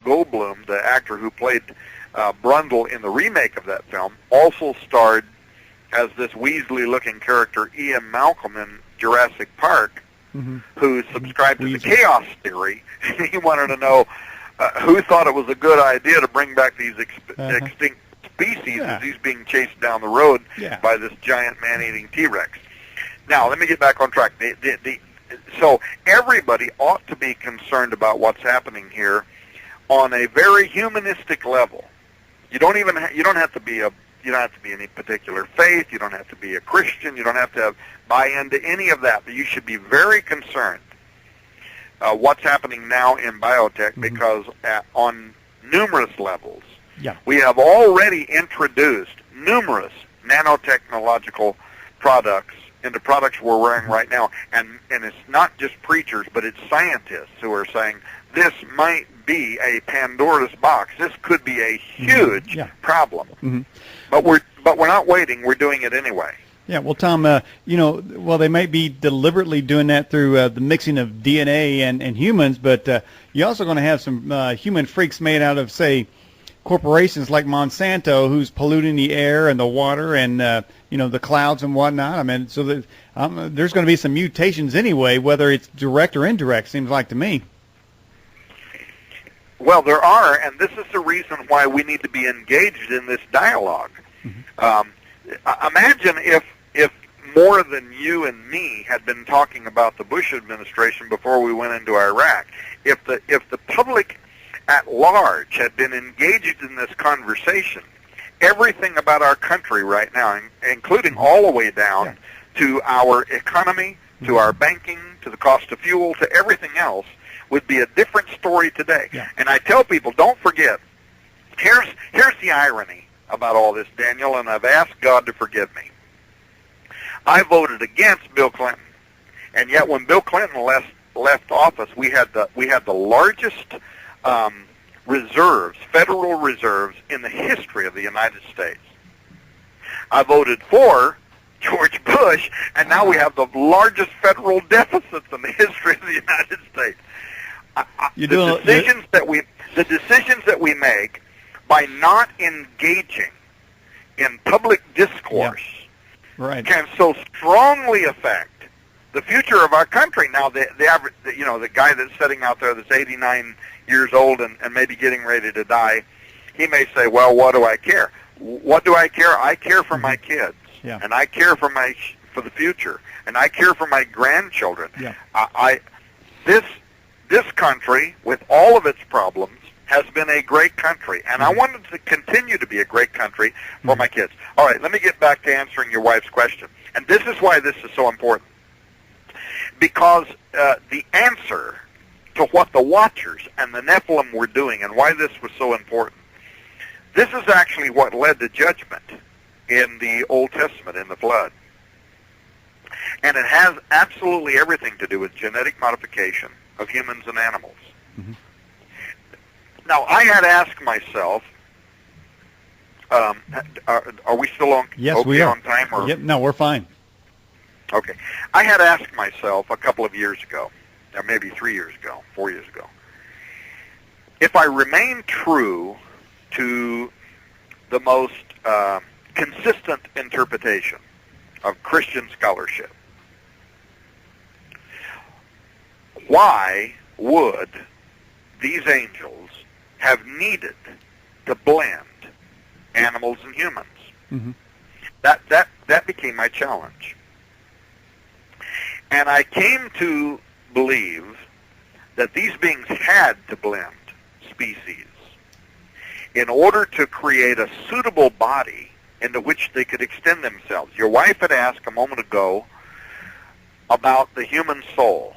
Goldblum, the actor who played Brundle in the remake of that film, also starred as this Weasley-looking character, Ian Malcolm, in Jurassic Park, who subscribed to the chaos theory. He wanted to know who thought it was a good idea to bring back these extinct species as he's being chased down the road by this giant man-eating T-Rex. Now, let me get back on track. So everybody ought to be concerned about what's happening here on a very humanistic level. You don't have to be any particular faith. You don't have to be a Christian. You don't have to buy into any of that. But you should be very concerned what's happening now in biotech because on numerous levels, we have already introduced numerous nanotechnological products into products we're wearing right now. And it's not just preachers, but it's scientists who are saying this might be a Pandora's box. This could be a huge problem. But we're not waiting. We're doing it anyway. Yeah, well, Tom, they might be deliberately doing that through the mixing of DNA and humans, but you're also going to have some human freaks made out of, say, corporations like Monsanto, who's polluting the air and the water and the clouds and whatnot. I mean, so that, there's going to be some mutations anyway, whether it's direct or indirect. Seems like to me. Well, there are, and this is the reason why we need to be engaged in this dialogue. Imagine if more than you and me had been talking about the Bush administration before we went into Iraq. If the public at large had been engaged in this conversation, everything about our country right now, including all the way down to our economy, to our banking, to the cost of fuel, to everything else, would be a different story today. And I tell people, don't forget, here's the irony about all this, Daniel, and I've asked God to forgive me. I voted against Bill Clinton, and yet when Bill Clinton left office, we had the largest reserves, federal reserves, in the history of the United States. I voted for George Bush, and now we have the largest federal deficits in the history of the United States. The decisions that we make by not engaging in public discourse can so strongly affect the future of our country. Now, the average, the guy that's sitting out there that's 89 years old and maybe getting ready to die, he may say, "Well, what do I care? What do I care? I care for my kids, and I care for the future, and I care for my grandchildren." This country, with all of its problems, has been a great country, and I want it to continue to be a great country for my kids. All right, let me get back to answering your wife's question, and this is why this is so important. Because the answer to what the Watchers and the Nephilim were doing and why this was so important, this is actually what led to judgment in the Old Testament, in the flood. And it has absolutely everything to do with genetic modification of humans and animals. Now, I had asked myself, are we still on? Yes, we are. On time? Or? Yep, no, we're fine. Okay. I had asked myself a couple of years ago, or maybe 3 years ago, 4 years ago, if I remain true to the most consistent interpretation of Christian scholarship, why would these angels have needed to blend animals and humans? That became my challenge. And I came to believe that these beings had to blend species in order to create a suitable body into which they could extend themselves. Your wife had asked a moment ago about the human soul.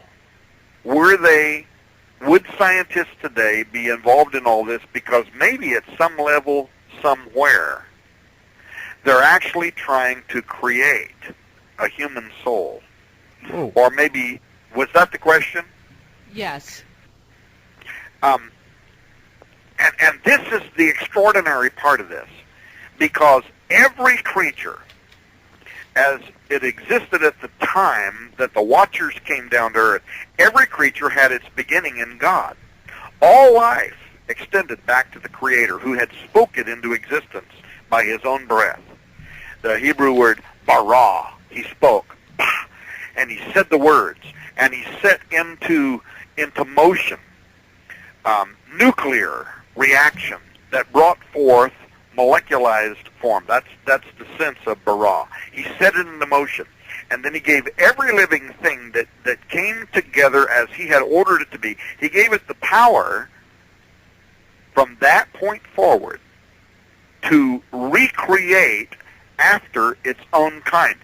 Would scientists today be involved in all this because maybe at some level, somewhere, they're actually trying to create a human soul? Whoa. Or maybe, was that the question? Yes. And this is the extraordinary part of this, because every creature, as it existed at the time that the Watchers came down to Earth, every creature had its beginning in God. All life extended back to the Creator, who had spoken into existence by his own breath. The Hebrew word bara, he spoke, and he said the words, and he set into motion nuclear reaction that brought forth molecularized form. That's the sense of bara. He set it into motion, and then he gave every living thing that came together as he had ordered it to be. He gave it the power from that point forward to recreate after its own kind.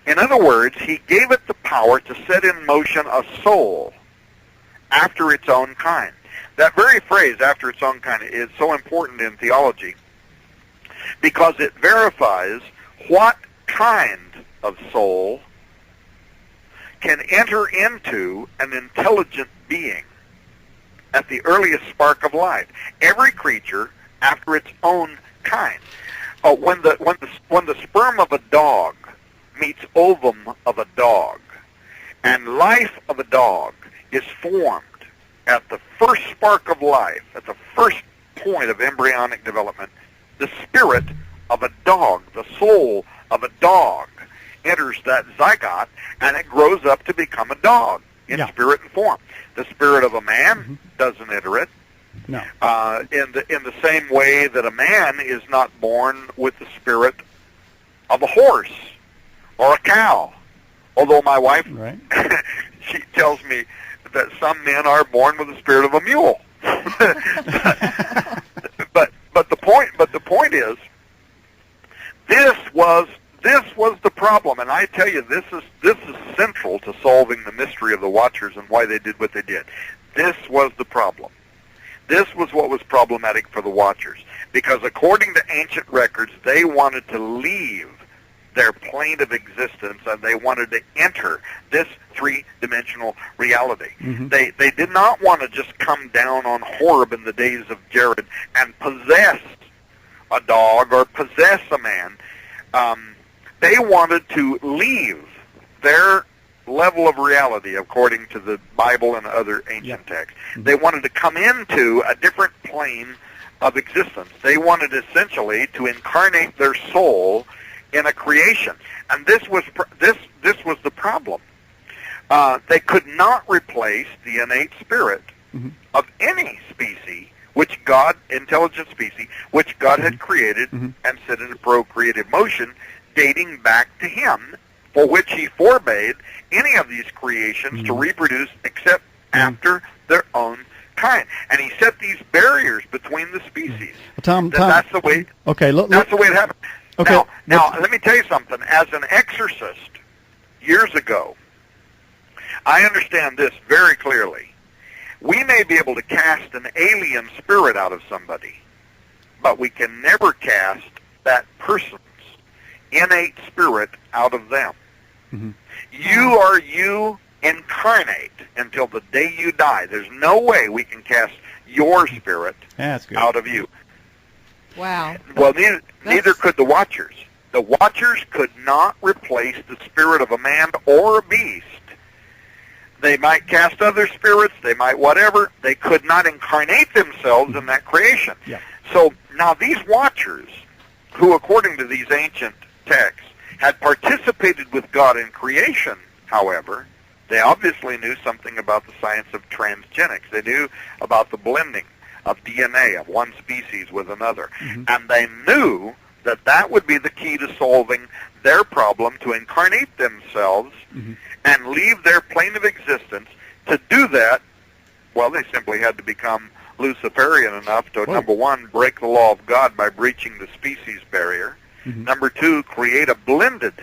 In other words, he gave it the power to set in motion a soul after its own kind. That very phrase, after its own kind, is so important in theology because it verifies what kind of soul can enter into an intelligent being at the earliest spark of life. Every creature after its own kind. When the sperm of a dog meets ovum of a dog, and life of a dog is formed at the first spark of life, at the first point of embryonic development, the spirit of a dog, the soul of a dog, enters that zygote, and it grows up to become a dog in spirit and form. The spirit of a man doesn't enter it. No. In the same way that a man is not born with the spirit of a horse or a cow. Although my wife, she tells me that some men are born with the spirit of a mule. but the point is, this was the problem, and I tell you, this is central to solving the mystery of the Watchers and why they did what they did. This was the problem. This was what was problematic for the Watchers, because according to ancient records, they wanted to leave their plane of existence and they wanted to enter this three-dimensional reality. They did not want to just come down on Horeb in the days of Jared and possess a dog or possess a man. They wanted to leave their level of reality according to the Bible and other ancient texts. They wanted to come into a different plane of existence. They wanted essentially to incarnate their soul in a creation, and this was the problem. They could not replace the innate spirit of any species, which God, intelligent species, which God had created and set into procreative motion, dating back to Him, for which He forbade any of these creations to reproduce except after their own kind. And He set these barriers between the species. Tom, that's the way. Okay, that's the way it happened. Okay. Now, let me tell you something. As an exorcist years ago, I understand this very clearly. We may be able to cast an alien spirit out of somebody, but we can never cast that person's innate spirit out of them. You are you incarnate until the day you die. There's no way we can cast your spirit out of you. Wow. Well, neither could the Watchers. The Watchers could not replace the spirit of a man or a beast. They might cast other spirits, they might whatever. They could not incarnate themselves in that creation. So now these Watchers, who according to these ancient texts had participated with God in creation, however, they obviously knew something about the science of transgenics. They knew about the blending of DNA of one species with another. And they knew that that would be the key to solving their problem, to incarnate themselves and leave their plane of existence. To do that, well, they simply had to become Luciferian enough to, number one, break the law of God by breaching the species barrier. Number two, create a blended